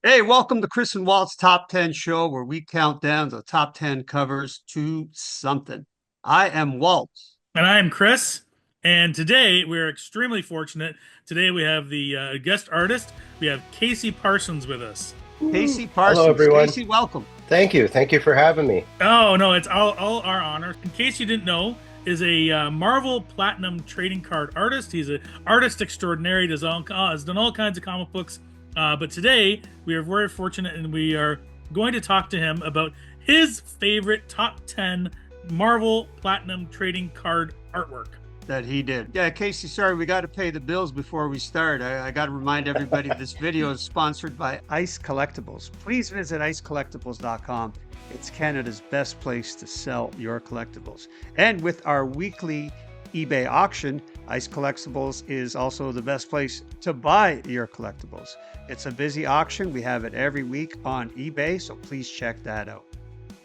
Hey, welcome to Chris and Walt's Top 10 show where we count down the top 10 covers to something. I am Walt. And I am Chris. And today we're extremely fortunate. Today we have the guest artist. We have Casey Parsons with us. Casey Hello, Parsons. everyone. Casey, welcome. Thank you. Thank you for having me. Oh, no, it's all our honor. In case you didn't know, is a Marvel Platinum trading card artist. He's an artist extraordinary. Has done all kinds of comic books. But today we are very fortunate and we are going to talk to him about his favorite top 10 Marvel Platinum trading card artwork. That he did. Yeah, Casey, sorry, we got to pay the bills before we start. I got to remind everybody this video is sponsored by Ice Collectibles. Please visit icecollectibles.com. It's Canada's best place to sell your collectibles. And with our weekly eBay auction, Ice Collectibles is also the best place to buy your collectibles. It's a busy auction. We have it every week on eBay, so please check that out.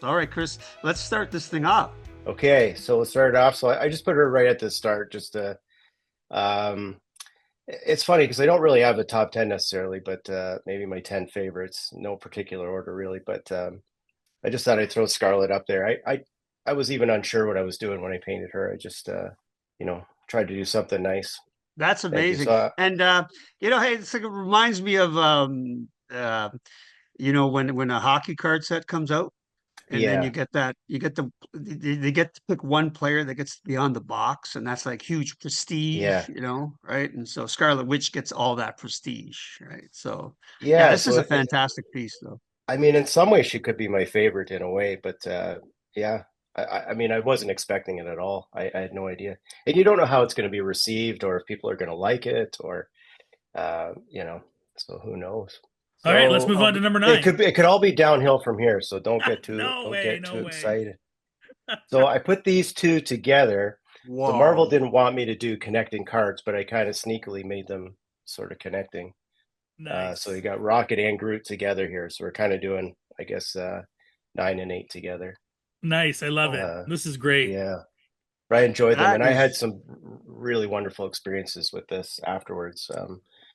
All right, Chris, let's start this thing off. Okay, so we'll start it off. So I just put her right at the start, just to, um, it's funny because I don't really have a top 10 necessarily, but maybe my 10 favorites, no particular order really, but I just thought I'd throw Scarlet up there. I was even unsure what I was doing when I painted her. I just, tried to do something nice. That's Thank you. amazing. So, And hey, it's like it reminds me of when a hockey card set comes out and then yeah, they get to pick one player that gets to be on the box, and that's like huge prestige, yeah, right? And so Scarlet Witch gets all that prestige, right? So yeah, yeah. this is So a fantastic piece though. I mean, in some ways, she could be my favorite in a way, but yeah, I mean, I wasn't expecting it at all. I had no idea, and you don't know how it's going to be received, or if people are going to like it, or you know, so who knows? All right, let's So move on to number it nine. could be, it could all be downhill from here. So No don't way, get no too way. excited. So I put these two together. So Marvel Whoa. didn't want me to do connecting cards, but I kind of sneakily made them sort of connecting. So you Nice. got Rocket and Groot together here. So we're kind of doing, I guess, 9 and 8 together. Nice. I love it. Uh, This is great. yeah, but I enjoyed them, That and I had is some really wonderful experiences with this afterwards.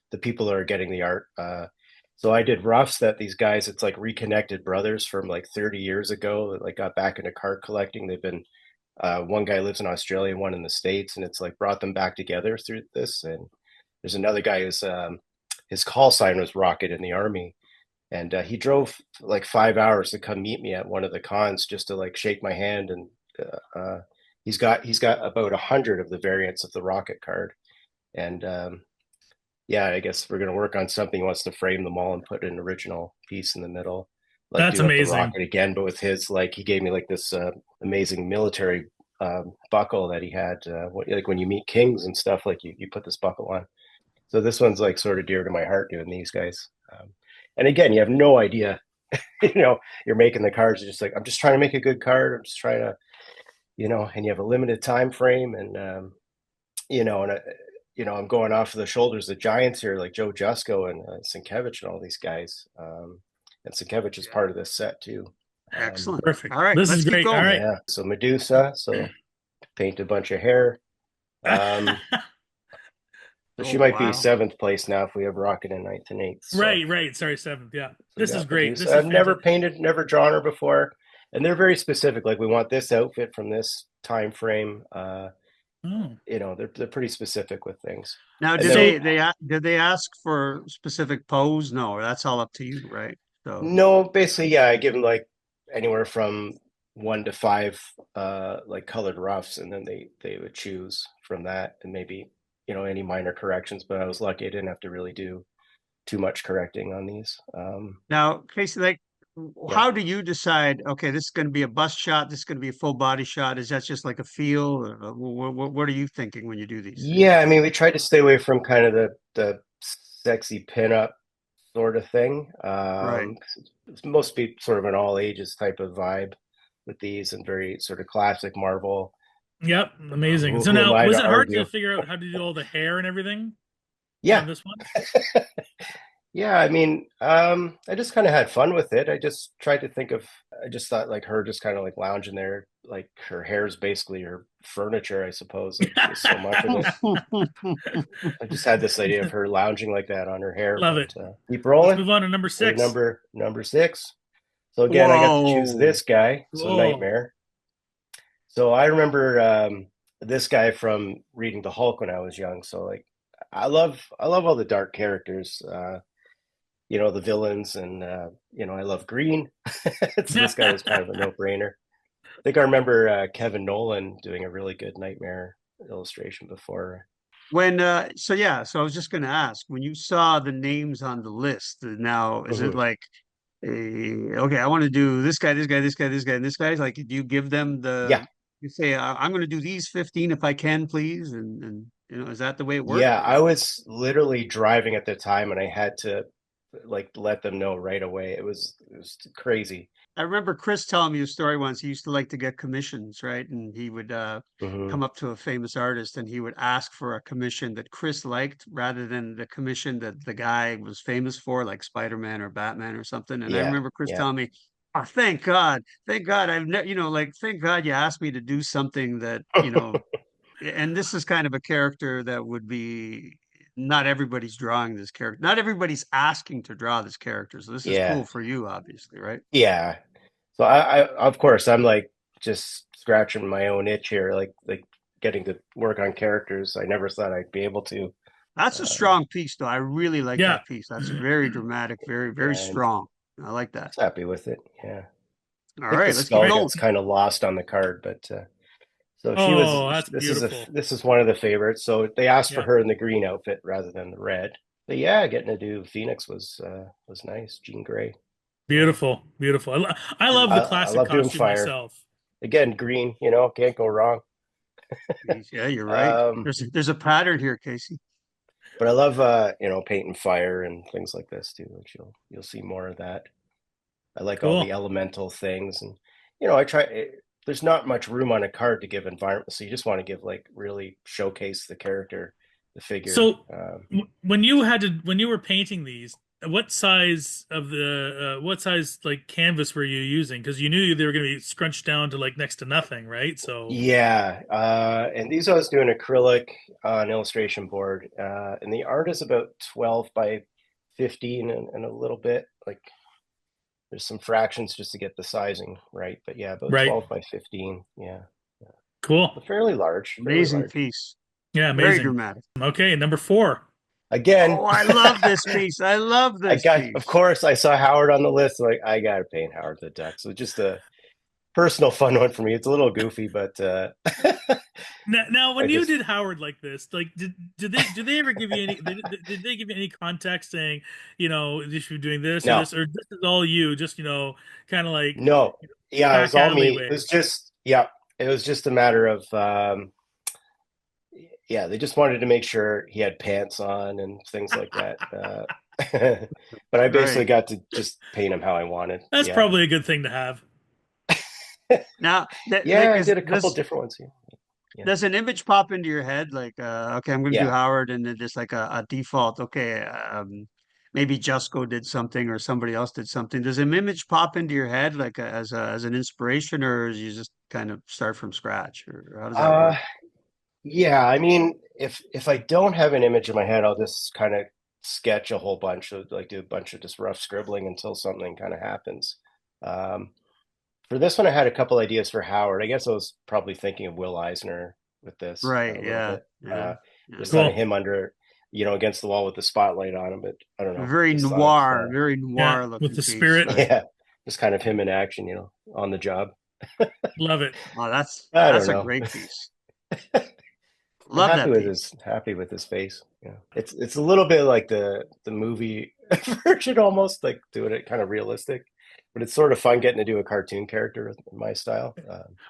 The people that are getting the art. So I did roughs that these guys, it's like reconnected brothers from like 30 years ago that like got back into card collecting. They've been one guy lives in Australia, one in the States, and it's like brought them back together through this. And there's another guy who's his call sign was Rocket in the army, and he drove like 5 hours to come meet me at one of the cons just to like shake my hand. And he's got about 100 of the variants of the Rocket card, and yeah, I guess we're gonna work on something. He wants to frame them all and put an original piece in the middle, like That's do up the amazing. Rocket again, but with his like he gave me like this amazing military buckle that he had, like when you meet kings and stuff, like you put this buckle on. So this one's like sort of dear to my heart doing these guys. And again, you have no idea, you're making the cards. You're just like, I'm just trying to make a good card. I'm just trying to, and you have a limited time frame, and and I'm going off of the shoulders of giants here, like Joe Jusko and Sienkiewicz and all these guys. And Sienkiewicz is part of this set too. excellent. Perfect. All right, This let's is keep great. All going. right. Yeah. So Medusa. So paint a bunch of hair. Um, so Oh she might be wow. seventh place now if we have Rocket in ninth and eighth. So Right, right. Sorry, seventh. Yeah. we This is got great. Medusa. This is I've never fantastic. painted, never drawn her before, and they're very specific. Like we want this outfit from this time frame. Oh. They're pretty specific with things. Now, And did then So, did they ask for specific pose? No, that's all up to you, right? So no, basically, yeah, I give them like anywhere from 1 to 5 like colored roughs, and then they would choose from that, and maybe any minor corrections. But I was lucky I didn't have to really do too much correcting on these. now, Casey, like, Yeah. how do you decide? Okay, this is going to be a bust shot. This is going to be a full body shot. Is that just like a feel? What are you thinking when you do these things? Yeah, I mean, we tried to stay away from kind of the sexy pinup sort of thing. Right. It's mostly sort of an all ages type of vibe with these, and very sort of classic Marvel. yep, amazing. So Who am now, I was to it hard to argue? figure out how to do all the hair and everything on Yeah, this one? yeah. I mean, I just kind of had fun with it. I just tried to think of. I just thought like her just kind of like lounging there, like her hair is basically her furniture, I suppose. Like she has so much of it. I just had this idea of her lounging like that on her hair. Love it. But keep Let's rolling. move on to number We're 6. number 6. So again, I got to choose Whoa. this guy. So Cool. Nightmare. So I remember this guy from reading the Hulk when I was young. So like, I love all the dark characters. The villains, and I love green. So this guy was kind of a no-brainer. I think I remember Kevin Nolan doing a really good Nightmare illustration before. So I was just going to ask, when you saw the names on the list, now is it Mhm. like, okay, I want to do this guy, this guy, this guy, this guy, and this guy? Like, do you give them Yeah, you say, I'm going to do these 15 if I can, please? And is that the way it worked? yeah. Or? I was literally driving at the time, and I had to like let them know right away. It was crazy. I remember Chris telling me a story once. He used to like to get commissions, right? And he would Hmm. come up to a famous artist and he would ask for a commission that Chris liked rather than the commission that the guy was famous for, like Spider-Man or Batman or something. And I Yeah, remember Chris yeah. telling me, "Oh, thank God, I've never, like, thank God you asked me to do something that, and this is kind of a character that would be." Not everybody's drawing this character. Not everybody's asking to draw this character. So this is Yeah, cool for you, obviously, right? yeah. So I of course I'm like just scratching my own itch here, like getting to work on characters I never thought I'd be able to. That's a Um, strong piece, though. I really like Yeah. that piece. That's very dramatic, very, very and strong. I like I that. was happy with it. Yeah, I All think the right, let's keep All skull right. going. gets kind of lost on the card, but so she was. Oh, that's beautiful. This is one of the favorites. So they asked for Yeah. her in the green outfit rather than the red. But yeah, getting to do Phoenix was nice. Jean Grey. Yeah, Beautiful. Beautiful. I Yeah, love the I classic love doing costume fire myself. again. Green, can't go wrong. yeah, you're right. Um, There's a pattern here, Casey. but I love painting fire and things like this too, which you'll see more of that. I like all the Cool. elemental things, and I try. There's not much room on a card to give environment, so you just want to give like really showcase the character, the figure. So when you were painting these, what size like canvas were you using? Because you knew they were going to be scrunched down to like next to nothing, right? So Yeah, and these I was doing acrylic on illustration board, and the art is about 12 by 15 and a little bit. Like there's some fractions just to get the sizing right, but yeah, about right. 12 by 15. Yeah, Cool. but fairly large, fairly Amazing large. piece. Yeah, Very amazing. dramatic. Okay, number 4. Again, Oh, I love this piece. I love I this got, of piece. course, I saw Howard on the list. Like, I got to paint Howard the Duck. So just a personal fun one for me. It's a little goofy, but Now, I when you just, did Howard like this, like did they ever give you any did they give you any context saying you should be doing no, this or this is all you just kind of like no. Yeah, it was back all me. It alleyway? was just, yeah, it was just a matter of, yeah, they just wanted to make sure he had pants on and things like that. But I basically Right. got to just paint him how I wanted. That's Yeah. probably a good thing to have. Now, Yeah, I did a couple different ones here. Yeah. does an image pop into your head like, okay, I'm going to do Yeah. Howard, and then just like a default, okay, maybe Jusco did something or somebody else did something. Does an image pop into your head like as an inspiration, or you just kind of start from scratch, or how does that Uh, work? yeah, I mean, if I don't have an image in my head, I'll just kind of sketch a whole bunch of like do a bunch of just rough scribbling until something kind of happens. Um, for this one, I had a couple ideas for Howard. I guess I was probably thinking of Will Eisner with this Right. a little Yeah. bit. Yeah. Yeah. Just kind of Cool. him under, against the wall with the spotlight on him. But I don't know. Very Just thought of, noir, very Yeah, noir with looking the piece, spirit. right? yeah, just kind of him in action, on the job. Love it. Oh, that's I don't that's a know. great piece. I'm Love that piece. happy with his face. Yeah, it's a little bit like the movie version, almost like doing it kind of realistic, but it's sort of fun getting to do a cartoon character in my style.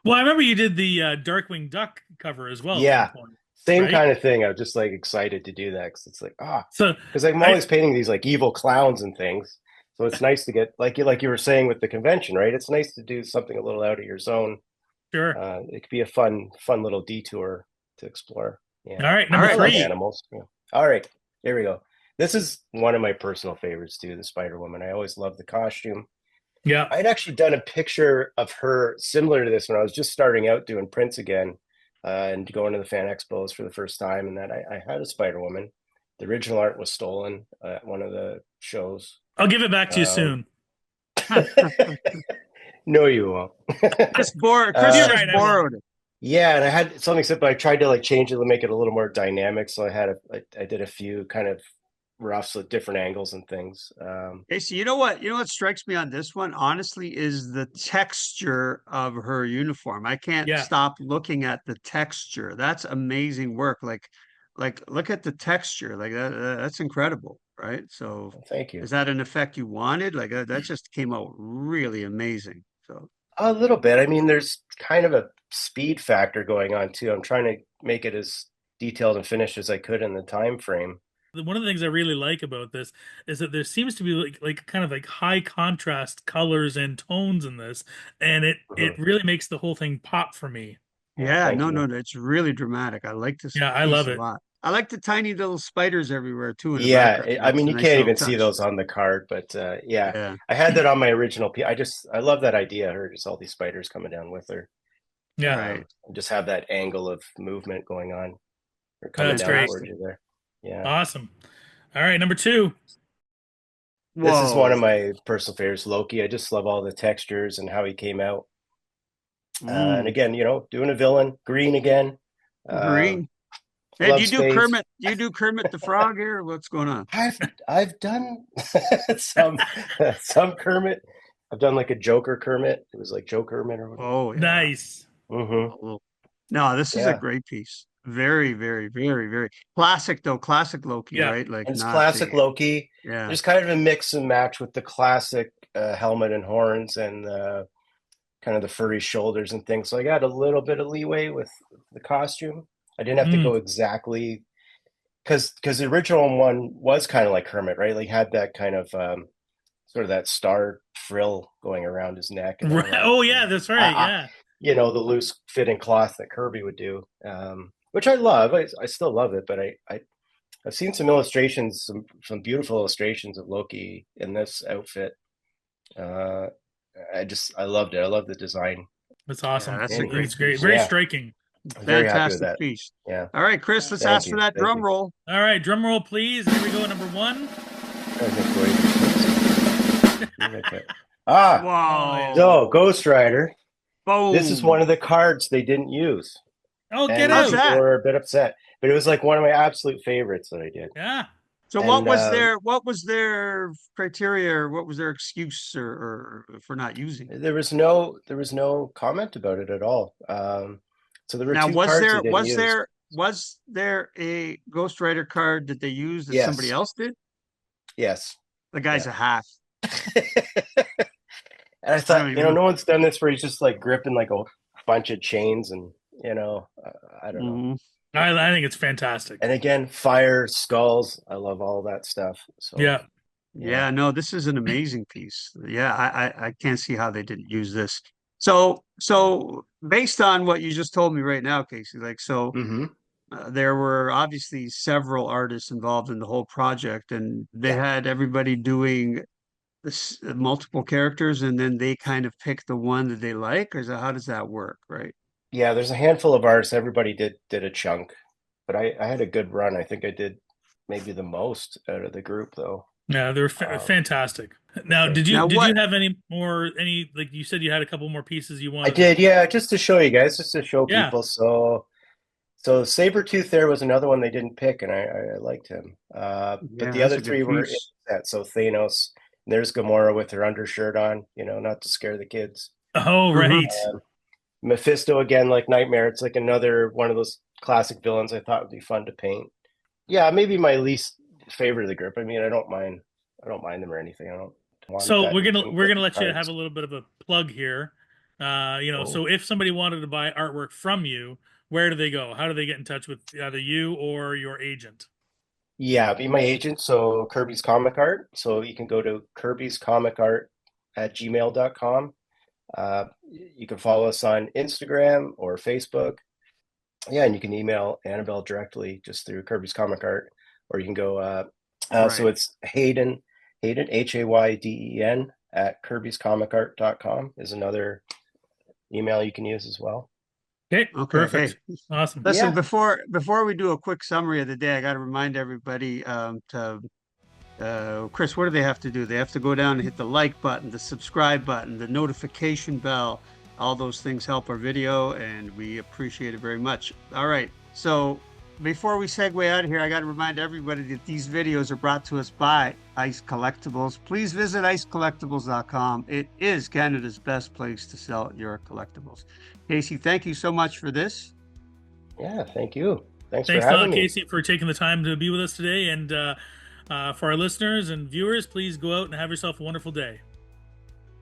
Well, I remember you did the Darkwing Duck cover as well at one Yeah, point, same right? kind of thing. I'm just like excited to do that because it's like So because I'm I always painting these like evil clowns and things. So it's nice to get like you were saying with the convention, right? It's nice to do something a little out of your zone. sure. It could be a fun little detour to explore. All Yeah, right, All number I right, like let's 3. animals. Yeah. All right, here we go. This is one of my personal favorites too, the Spider Woman. I always love the costume. Yeah. I'd actually done a picture of her similar to this when I was just starting out doing prints again, and going to the fan expos for the first time. And that I had a Spider Woman. The original art was stolen at one of the shows. I'll give it back to you Um, soon. no, you won't. Chris You're uh, just right, I won't. borrowed it. yeah, and I had something simple. I tried to like change it to make it a little more dynamic. So I did a few kind of roughs at different angles and things. Casey, you know what? You know what strikes me on this one, honestly, is the texture of her uniform. I can't Yeah. stop looking at the texture. That's amazing work. Look at the texture. Like that's incredible, right? So, Thank you. is that an effect you wanted? Like that just came out really amazing. So, A little bit. I mean, there's kind of a speed factor going on too. I'm trying to make it as detailed and finished as I could in the time frame. One of the things I really like about this is that there seems to be like kind of like high contrast colors and tones in this, and it Mhm. really makes the whole thing pop for me. Well, yeah, thank no, you. no, it's really dramatic. I like this Yeah, I piece love a it. lot. I like the tiny little spiders everywhere too in the Yeah, background. I It's mean, a you nice can't little even see touch. those on the card, but yeah, Yeah, I had that on my original piece. I love that idea. Her just all these spiders coming down with her. Yeah, right. Just have that angle of movement going on or coming that's down great. towards you there. Yeah, Awesome. All right, number two. this is one of Whoa. my personal favorites, Loki. I just love all the textures and how he came out. And Mm, again, doing a villain, green again. green. Hey, do Love you do space. Kermit? Do you do Kermit the Frog here? What's going on? I've done some some Kermit. I've done like a Joker Kermit. It was like Joe Kermit or whatever. Oh yeah. Nice. Hmm. Oh, no, this is a Yeah, great piece. Very, very, very, very classic though. Classic Loki, Yeah. right? Like and it's not classic the Loki. yeah. There's kind of a mix and match with the classic helmet and horns and kind of the furry shoulders and things. So I got a little bit of leeway with the costume. I didn't have to Mm. go exactly because the original one was kind of like Hermit, right? Like had that kind of sort of that star frill going around his neck and Right. all that. Oh And yeah, that's right. Yeah. the loose fitting cloth that Kirby would do, which I love. I still love it, but I've seen some illustrations, some beautiful illustrations of Loki in this outfit. Uh, I loved it. I love the design. That's Yeah, awesome. that's a great It's great. piece. Very Yeah, striking. I'm very happy with Fantastic that. piece. Yeah, All right, Chris, let's thank ask for you, that thank drum you. roll. All right, drum roll, please. Here we go. Number one. I think Ah, Oh yeah. so Whoa. Ghost Rider. This is one Boom. of the cards they didn't use, Oh, get and How's out. people that? were a bit upset. But it was like one of my absolute favorites that I did. Yeah. So And what was their criteria or what was their excuse or for not using it? there was no comment about it at all. So there were Now, two cards they didn't use. was there a Ghost Rider card that they used that somebody Yes, else did? yes, The guy's yeah. a hack. And I I thought, don't even know. no one's done this where he's just like gripping like a bunch of chains, and I don't know. Mhm. I think it's fantastic. And again, fire, skulls. I love all that stuff. So Yeah. yeah. Yeah, no, this is an amazing piece. Yeah, I can't see how they didn't use this. Yeah. So based on what you just told me right now, Casey, Hmm. there were obviously several artists involved in the whole project, and they Yeah. had everybody doing multiple characters, and then they kind of pick the one that they like, or how does that work, right? Yeah, there's a handful of artists. Everybody did a chunk, but I had a good run. I think I did maybe the most out of the group though. Yeah, they're Um, fantastic. Now, thank you. Now, did what? you have any like you said you had a couple more pieces you I wanted to did, yeah, just to show you guys, just to show Yeah. people. So Sabretooth there was another one they didn't pick, and I liked him. But Yeah, the that's other a good three were in piece. that. So Thanos, and there's Gamora with her undershirt on, not to scare the kids. Oh, Hmm. right. Mephisto again, like Nightmare. It's like another one of those classic villains I thought would be fun to paint. Yeah, maybe my least favorite of the group. I mean, I don't mind them or anything. I don't want So that we're in gonna any we're of gonna the let you have a cards. little bit of a plug here. Oh. So if somebody wanted to buy artwork from you, where do they go? How do they get in touch with either you or your agent? Yeah, be my agent. So Kirby's Comic Art. So you can go to Kirby's Comic Art at gmail.com. You can follow us on Instagram or Facebook. Yeah, and you can email Annabelle directly just through Kirby's Comic Art, or you can go. So Right. it's Hayden, Hayden, Hayden, at kirbyscomicart.com is another email you can use as well. Okay, Okay, perfect. hey. Awesome. Listen, Yeah. before we do a quick summary of the day, I got to remind everybody Chris, what do they have to do? They have to go down and hit the like button, the subscribe button, the notification bell. All those things help our video, and we appreciate it very much. All right. So before we segue out of here, I got to remind everybody that these videos are brought to us by Ice Collectibles. Please visit icecollectibles.com. It is Canada's best place to sell your collectibles. Casey, thank you so much for this. Yeah, thank you. Thanks Thanks for a lot, having me. Casey, for taking the time to be with us today. And for our listeners and viewers, please go out and have yourself a wonderful day.